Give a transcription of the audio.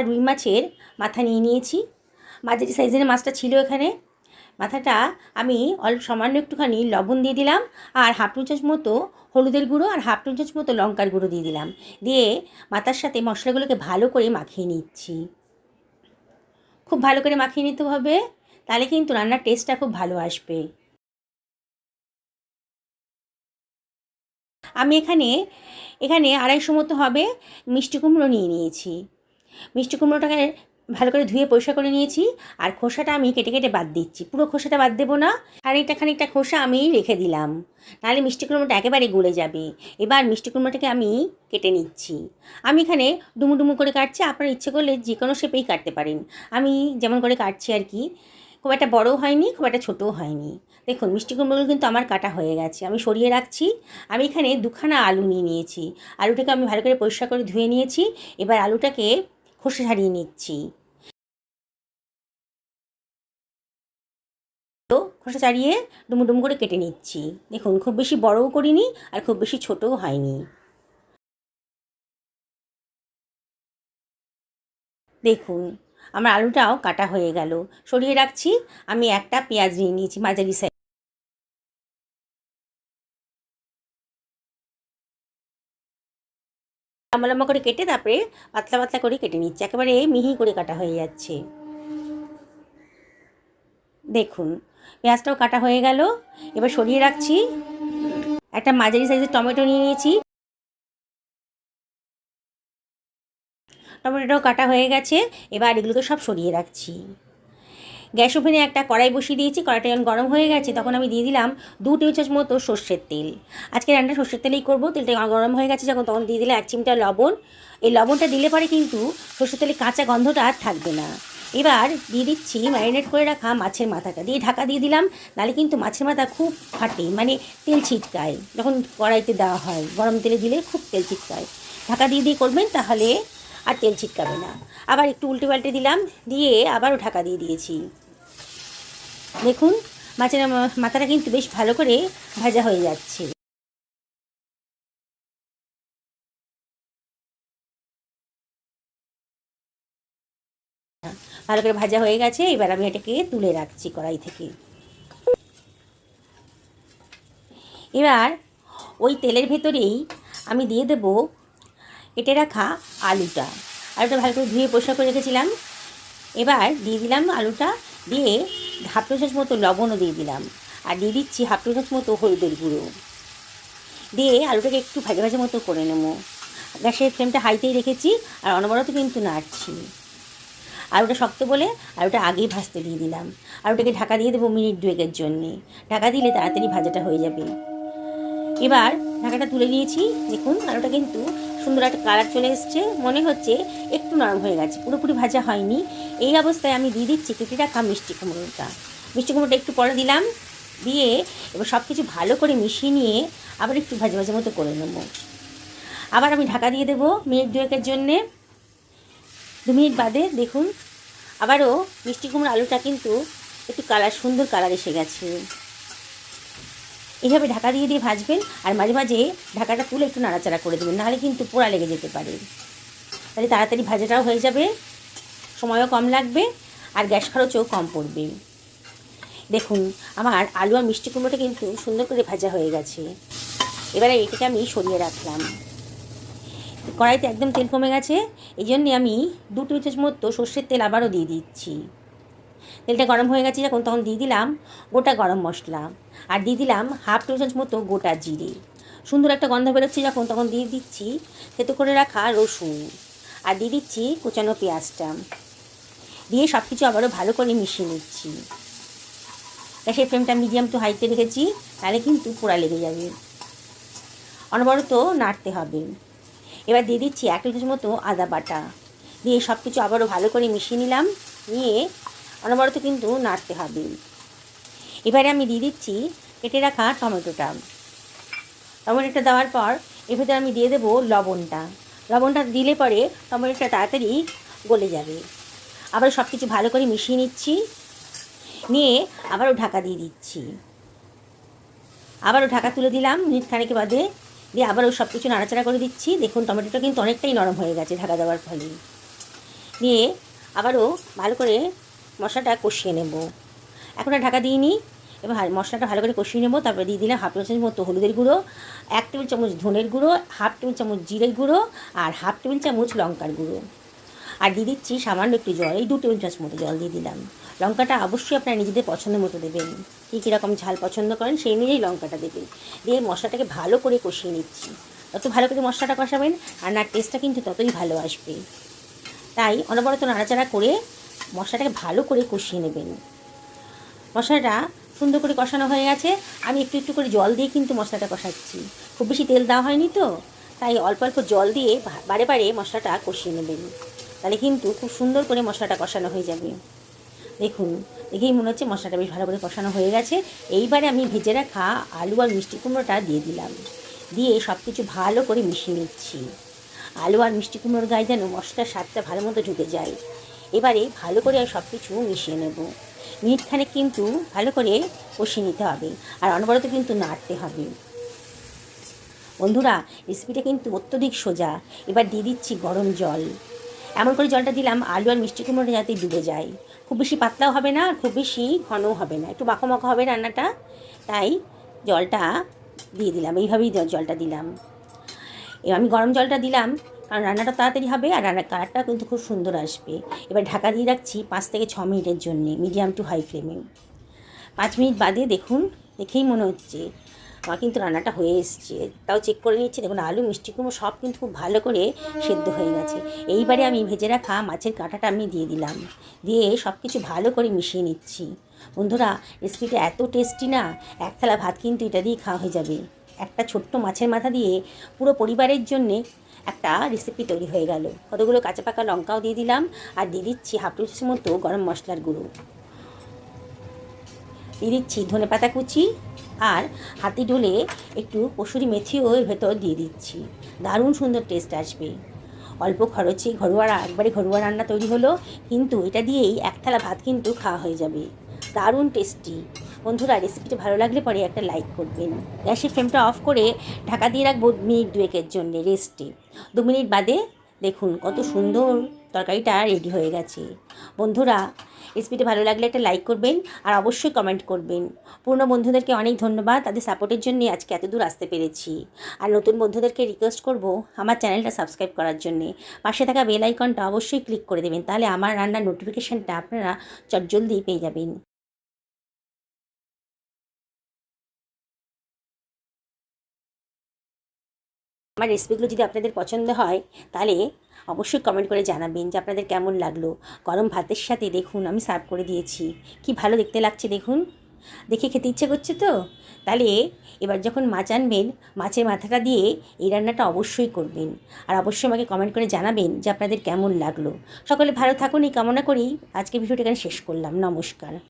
রুই মাছের মাথা নিয়ে নিয়েছি। মাঝারি সাইজের মাছটা ছিল এখানে। মাথাটা আমি অল্প সামান্য একটুখানি লবণ দিয়ে দিলাম, আর হাফ চা চামচ মতো হলুদের গুঁড়ো আর হাফ চা চামচ মতো লঙ্কার গুঁড়ো দিয়ে দিলাম। দিয়ে মাথার সাথে মশলাগুলোকে ভালো করে মাখিয়ে নিচ্ছি। খুব ভালো করে মাখিয়ে নিতে হবে, তাহলে কিন্তু রান্নার টেস্টটা খুব ভালো আসবে। আমি এখানে 250 মতো হবে মিষ্টি কুমড়ো নিয়ে নিয়েছি। মিষ্টি কুমড়োটাকে ভালো করে ধুয়ে পরিষ্কার করে নিয়েছি, আর খোসাটা আমি কেটে কেটে বাদ দিচ্ছি। পুরো খোসাটা বাদ দেবো না, খানিকটা খোসা আমি রেখে দিলাম, নাহলে মিষ্টি কুমড়োটা একেবারে গলে যাবে। এবার মিষ্টি কুমড়োটাকে আমি কেটে নিচ্ছি। আমি এখানে ডুমু ডুমু করে কাটছি, আপনারা ইচ্ছে করলে যে কোনো শেপেই কাটতে পারেন। আমি যেমন করে কাটছি আর কি, খুব একটা বড়ও হয়নি, খুব একটা ছোটও হয়নি। দেখুন মিষ্টি কুমড়োগুলো কিন্তু আমার কাটা হয়ে গেছে, আমি সরিয়ে রাখছি। আমি এখানে 2খানা আলু নিয়ে নিয়েছি। আলুটাকে আমি ভালো করে পরিষ্কার করে ধুয়ে নিয়েছি। এবার আলুটাকে খোসা ছাড়িয়ে নিচ্ছি। তো খোসা ছাড়িয়ে ডুমু ডুমু করে কেটে নিচ্ছি। দেখুন খুব বেশি বড়ও করিনি আর খুব বেশি ছোটও হয়নি। দেখুন আমার আলুটাও কাটা হয়ে গেল, সরিয়ে রাখছি। আমি একটা পেঁয়াজ নিয়ে নিয়েছি মাঝারি সাইজ। লম্বা লম্বা করে কেটে তারপরে পাতলা পাতলা করে কেটে নিচ্ছি, একেবারে মিহি করে কাটা হয়ে যাচ্ছে। দেখুন পেঁয়াজটাও কাটা হয়ে গেল, এবার সরিয়ে রাখছি। একটা মাঝারি সাইজের টমেটো নিয়ে নিয়েছি, টমেটোটাও কাটা হয়ে গেছে। এবার এগুলোকে সব সরিয়ে রাখছি। গ্যাস ওভেনে একটা কড়াই বসিয়ে দিয়েছি। কড়াইটা যখন গরম হয়ে গেছে তখন আমি দিয়ে দিলাম 2 টেবিল চামচ মতো সর্ষের তেল। আজকে রান্না সর্ষের তেলেই করবো। তেলটা গরম হয়ে গেছে যখন, তখন দিয়ে দিলে 1 চিমটা লবণ। এই লবণটা দিলে পরে কিন্তু সর্ষের তেলে কাঁচা গন্ধটা আর থাকবে না। এবার দিয়ে দিচ্ছি ম্যারিনেট করে রাখা মাছের মাথাটা, দিয়ে ঢাকা দিয়ে দিলাম। নাহলে কিন্তু মাছের মাথা খুব ফাটে, মানে তেল ছিটকায় যখন কড়াইতে দেওয়া হয়। গরম তেলে দিলে খুব তেল ছিটকায়। ঢাকা দিয়ে দিয়ে করবেন, তাহলে আর তেল ছিটকাবে না। আবার একটু উল্টে পাল্টে দিলাম, দিয়ে আবারও ঢাকা দিয়ে দিয়েছি। দেখুন মাছের মাথাটা কিন্তু বেশ ভালো করে ভাজা হয়ে যাচ্ছে। ভালো করে ভাজা হয়ে গেছে, এবার আমি এটাকে তুলে রাখছি কড়াই থেকে। এবার ওই তেলের ভেতরেই আমি দিয়ে দেব কেটে রাখা আলুটা। আলুটা ভালো করে ধুয়ে পরিষ্কার করে রেখেছিলাম। এবার দিয়ে দিলাম আলুটা, দিয়ে হাফ চা চামচ মতো লবণও দিয়ে দিলাম, আর দিয়ে দিচ্ছি হাফ চা চামচ মতো হলুদের গুঁড়ো। দিয়ে আলুটাকে একটু ভাজা ভাজা মতো করে নেব। গ্যাসের ফ্লেমটা হাইতেই রেখেছি, আর অনবরত কিন্তু নাড়ছি। আলুটা শক্ত বলে আলুটা আগেই ভাজতে দিয়ে দিলাম। আলুটাকে ঢাকা দিয়ে দেবো মিনিট 2-এর জন্যে। ঢাকা দিলে তাড়াতাড়ি ভাজাটা হয়ে যাবে। এবার ঢাকাটা তুলে নিয়েছি। দেখুন আলুটা কিন্তু সুন্দর একটা কালার চলে এসছে, মনে হচ্ছে একটু নরম হয়ে গেছে, পুরোপুরি ভাজা হয়নি। এই অবস্থায় আমি দিয়ে দিচ্ছি কেটে রাখা মিষ্টি কুমড়োটা। মিষ্টি কুমড়োটা একটু পরে দিলাম, দিয়ে এবার সব কিছু ভালো করে মিশিয়ে নিয়ে আবার একটু ভাজা ভাজা মতো করে নেব। আবার আমি ঢাকা দিয়ে দেবো মিনিট 2-এর জন্যে। 2 মিনিট বাদে দেখুন আবারও মিষ্টি কুমড়ো আলুটা কিন্তু একটু সুন্দর কালার এসে গেছে। এইভাবে ঢাকা দিয়ে দিয়ে ভাজবেন, আর মাঝে মাঝে ঢাকাটা তুলে একটু নাড়াচাড়া করে দেবেন, নাহলে কিন্তু পোড়া লেগে যেতে পারে। তাহলে তাড়াতাড়ি ভাজাটাও হয়ে যাবে, সময়ও কম লাগবে, আর গ্যাস খরচও কম পড়বে। দেখুন আমার আলু আর মিষ্টি কুমড়োটা কিন্তু সুন্দর করে ভাজা হয়ে গেছে। এবারে এটাকে আমি সরিয়ে রাখলাম। কড়াইতে একদম তেল কমে গেছে, এই জন্যে আমি 2 টেবিল চামচ মতো সর্ষের তেল আবারও দিয়ে দিচ্ছি। তেলটা গরম হয়ে গেছে যখন, তখন দিয়ে দিলাম গোটা গরম মশলা, আর দিয়ে দিলাম হাফ টেবিল চামচ মতো গোটা জিরে। সুন্দর একটা গন্ধ বেরোচ্ছে যখন, তখন দিয়ে দিচ্ছি থেতো করে রাখা রসুন, আর দিয়ে দিচ্ছি কুচানো পেঁয়াজটা। দিয়ে সব কিছু আবারও ভালো করে মিশিয়ে নিচ্ছি। গ্যাসের ফ্লেমটা মিডিয়াম টু হাইতে রেখেছি, তাহলে কিন্তু পোড়া লেগে যাবে। অনবরত নাড়তে হবে। এবার দিয়ে দিচ্ছি 1 টেবিল চামচ মতো আদা বাটা, দিয়ে সব কিছু আবারও ভালো করে মিশিয়ে নিলাম। নিয়ে অনবরত কিন্তু নাড়তে হবে। এবারে আমি দিয়ে দিচ্ছি কেটে রাখা টমেটোটা। টমেটোটা দেওয়ার পর এর ভেতরে আমি দিয়ে দেবো লবণটা। লবণটা দিলে পরে টমেটোটা তাড়াতাড়ি গলে যাবে। আবার সব কিছু ভালো করে মিশিয়ে নিচ্ছি, নিয়ে আবারও ঢাকা দিয়ে দিচ্ছি। আবারও ঢাকা তুলে দিলাম মিনিট খানেক বাদে, দিয়ে আবারও সব কিছু নাড়াচাড়া করে দিচ্ছি। দেখুন টমেটোটা কিন্তু অনেকটাই নরম হয়ে গেছে ঢাকা দেওয়ার ফলে। দিয়ে আবারও ভালো করে মশলাটা কষিয়ে নেব। এখন আর ঢাকা দিইনি। এবার মশলাটা ভালো করে কষিয়ে নেব। তারপরে দিয়ে দিলাম হাফ টেবিল চামচ মতো হলুদের গুঁড়ো, 1 টেবিল চামচ ধনের গুঁড়ো, হাফ টেবিল চামচ জিরের গুঁড়ো আর হাফ টেবিল চামচ লঙ্কার গুঁড়ো। আর দিয়ে দিচ্ছি সামান্য একটু জল, এই 2 টেবিল চামচ মতো জল দিয়ে দিলাম। লঙ্কাটা অবশ্যই আপনারা নিজেদের পছন্দের মতো দেবেন, কীরকম ঝাল পছন্দ করেন সেই অনুযায়ী লঙ্কাটা দেবেন। দিয়ে মশলাটাকে ভালো করে কষিয়ে নিচ্ছি। যত ভালো করে মশলাটা কষাবেন রান্নার টেস্টটা কিন্তু ততই ভালো আসবে। তাই অনবরত নাড়াচাড়া করে মশলাটাকে ভালো করে কষিয়ে নেবেন। মশলাটা সুন্দর করে কষানো হয়ে গেছে। আমি একটু একটু করে জল দিয়ে কিন্তু মশলাটা কষাচ্ছি, খুব বেশি তেল দেওয়া হয়নি তো, তাই অল্প অল্প জল দিয়ে বারে বারে মশলাটা কষিয়ে নেবেন। তাহলে কিন্তু খুব সুন্দর করে মশলাটা কষানো হয়ে যাবে। দেখুন, দেখেই মনে হচ্ছে মশলাটা বেশ ভালো করে কষানো হয়ে গেছে। এইবারে আমি ভেজে রাখা আলু আর মিষ্টি কুমড়োটা দিয়ে দিলাম। দিয়ে সব কিছু ভালো করে মিশিয়ে নিচ্ছি। আলু আর মিষ্টি কুমড়োর গায়ে যেন মশলার স্বাদটা ভালো মতো ঢুকে যায়। এবারে ভালো করে সব কিছু মিশিয়ে নেব। মিনিটখানেক কিন্তু ভালো করে কষিয়ে নিতে হবে আর অনবরত কিন্তু নাড়তে হবে। বন্ধুরা, রেসিপিটা কিন্তু অত্যধিক সোজা। এবার দিয়ে দিচ্ছি গরম জল। এমন করে জলটা দিলাম আলু আর মিষ্টি কুমড়োটা যাতে ডুবে যায়। খুব বেশি পাতলাও হবে না, খুব বেশি ঘনও হবে না, একটু মাখো মাখো হবে রান্নাটা। তাই জলটা দিয়ে দিলাম, এইভাবেই জলটা দিলাম। আমি গরম জলটা দিলাম কারণ রান্নাটা তাড়াতাড়ি হবে আর রান্নার কালারটা কিন্তু খুব সুন্দর আসবে। এবার ঢাকা দিয়ে রাখছি 5 থেকে 6 মিনিটের জন্যে, মিডিয়াম টু হাই ফ্লেমে। 5 মিনিট বাদে দেখুন, দেখেই মনে হচ্ছে আমার কিন্তু রান্নাটা হয়ে এসছে। তাও চেক করে নিচ্ছি, দেখুন আলু মিষ্টি কুমড়ো সব কিন্তু খুব ভালো করে সেদ্ধ হয়ে গেছে। এইবারে আমি ভেজে রাখা মাছের কাঁটাটা আমি দিয়ে দিলাম। দিয়ে সব কিছু ভালো করে মিশিয়ে নিচ্ছি। বন্ধুরা, রেসিপিটা এত টেস্টি না, এক থালা ভাত কিন্তু এটা দিয়ে খাওয়া হয়ে যাবে। একটা ছোট্ট মাছের মাথা দিয়ে পুরো পরিবারের জন্যে একটা রেসিপি তৈরি হয়ে গেল। কতগুলো কাঁচা পাকা লঙ্কাও দিয়ে দিলাম আর দিয়ে দিচ্ছি হাফ টি চামচ মতো গরম মশলার গুঁড়ো, দিয়ে দিচ্ছি ধনেপাতা কুচি আর হাতে ডলে একটু কসুরি মেথিও এর ভেতর দিয়ে দিচ্ছি। দারুণ সুন্দর টেস্ট আসবে। অল্প খরচে একবারে ঘরোয়া রান্না তৈরি হলো, কিন্তু এটা দিয়েই এক থালা ভাত কিন্তু খাওয়া হয়ে যাবে। দারুণ টেস্টি। বন্ধুরা, রেসিপিটা ভালো লাগলে পরে একটা লাইক করবেন। গ্যাসের ফ্লেমটা অফ করে ঢাকা দিয়ে রাখবো মিনিট 2 জন্য রেস্টে। 2 মিনিট বাদে দেখুন কত সুন্দর তরকারিটা রেডি হয়ে গেছে। বন্ধুরা, রেসিপিটা ভালো লাগলে একটা লাইক করবেন আর অবশ্যই কমেন্ট করবেন। পুরনো বন্ধুদেরকে অনেক ধন্যবাদ, তাদের সাপোর্টের জন্য আজকে এত দূর আসতে পেরেছি। আর নতুন বন্ধুদেরকে রিকোয়েস্ট করব আমার চ্যানেলটা সাবস্ক্রাইব করার জন্যে। পাশে থাকা বেল আইকনটা অবশ্যই ক্লিক করে দেবেন, তাহলে আমার রান্নার নোটিফিকেশানটা আপনারা চটজলদি পেয়ে যাবেন। আমার রেসিপিগুলো যদি আপনাদের পছন্দ হয় তাহলে অবশ্যই কমেন্ট করে জানাবেন যে আপনাদের কেমন লাগলো। গরম ভাতের সাথে দেখুন আমি সার্ভ করে দিয়েছি, কি ভালো দেখতে লাগছে দেখুন, দেখে খেতে ইচ্ছে করছে তো। তাহলে এবার যখন মাছ আনবেন, মাছের মাথাটা দিয়ে এই রান্নাটা অবশ্যই করবেন আর অবশ্যই আমাকে কমেন্ট করে জানাবেন যে আপনাদের কেমন লাগলো। সকলে ভালো থাকুন এই কামনা করেই আজকে ভিডিওটা এখানে শেষ করলাম। নমস্কার।